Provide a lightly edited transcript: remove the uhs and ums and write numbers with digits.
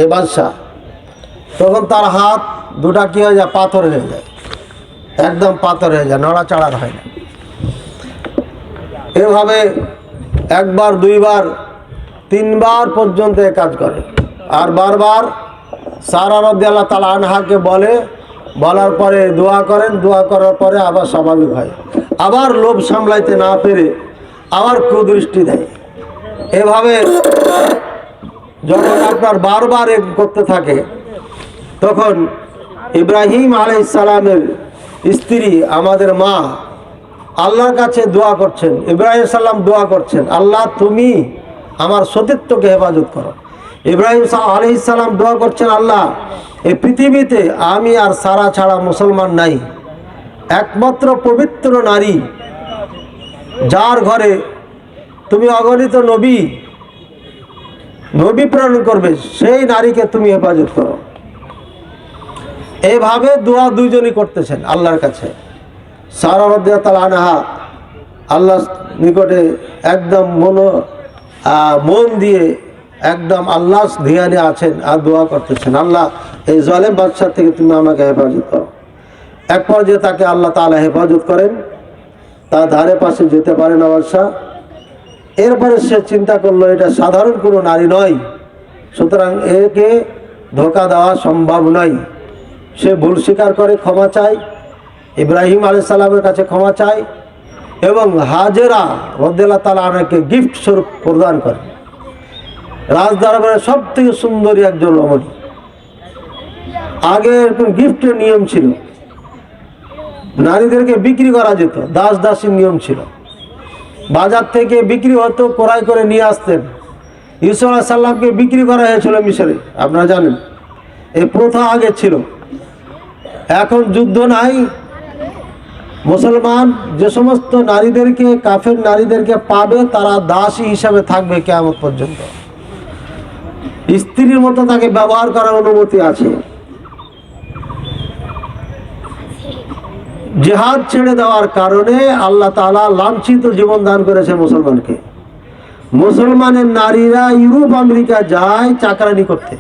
এই বাদশাহ, তখন তার হাত দুটা কি হয়ে যায়, পাথর হয়ে যায়, একদম পাথর হয়ে যায়, নড়াচড়ার হয় না। এভাবে একবার, দুইবার, তিনবার পর্যন্ত এ কাজ করে। আর বারবার সারা রাদিয়াল্লাহু তাআলা আনহাকে বলার পরে দোয়া করেন, দোয়া করার পরে আবার স্বাভাবিক হয়, আবার লোভ সামলাইতে না পেরে আবার কুদৃষ্টি দেয়। এভাবে যখন আপনার বারবার এ করতে থাকে, তখন ইব্রাহিম আলাইহিস সালামের স্ত্রী আমাদের মা আল্লাহর কাছে দোয়া করছেন, ইব্রাহিম সাল্লাম দোয়া করছেন, আল্লাহ তুমি আমার সতীত্বকে হেফাজত করো। ইব্রাহিম আলাইহিস সালাম দোয়া করছেন, আল্লাহ এই পৃথিবীতে আমি আর সারা ছাড়া মুসলমান নাই, একমাত্র পবিত্র নারী যার ঘরে তুমি অগণিত নবী প্রেরণ করবে, সেই নারীকে তুমি হেফাজত করো। এইভাবে দোয়া দুইজনই করতেছেন আল্লাহর কাছে। সারা রাদিয়াল্লাহু তাআলা আনহা আল্লাহর নিকটে একদম মন দিয়ে একদম আল্লাহর ধ্যানে আছেন আর দোয়া করতেছেন, আল্লাহ এই জালেম বাদশা থেকে তুমি আমাকে হেফাজত করো। এক পর্যায়ে তাকে আল্লাহ তাআলা হেফাজত করেন, তার ধারে পাশে যেতে পারে না বাদশা। এরপরে সে চিন্তা করলো এটা সাধারণ কোনো নারী নয়, সুতরাং একে ধোঁকা দেওয়া সম্ভব নয়। সে ভুল স্বীকার করে ক্ষমা চায়, ইব্রাহিম আলাইহিস সালামের কাছে ক্ষমা চায় এবং হাজেরা রাদিয়াল্লাহু তাআলা আনহাকে গিফট স্বরূপ প্রদান করে। রাজদরবারের সব থেকে সুন্দরী একজন রমণী। আগে এরকম গিফটের নিয়ম ছিল, নারীদেরকে বিক্রি করা যেত, দাস দাসীর নিয়ম ছিল। বাজার থেকে বিক্রি হতো, ক্রয় করে নিয়ে আসতেন। ইউসুফ আলাইহিস সালামকে বিক্রি করা হয়েছিল মিশরে, আপনারা জানেন, এই প্রথা আগে ছিল। এখন যুদ্ধ নাই, মুসলমান যে সমস্ত নারীদেরকে, কাফের নারীদেরকে পাবে তারা দাসী হিসাবে থাকবে কিয়ামত পর্যন্ত, স্ত্রীর মতো তাকে ব্যবহার করার অনুমতি আছে। জিহাদ ছেড়ে দেওয়ার কারণে আল্লাহ তাআলা লাঞ্ছিত জীবন দান করেছে মুসলমানকে। মুসলমানের নারীরা ইউরোপ আমেরিকা যায় চাকরানি করতে।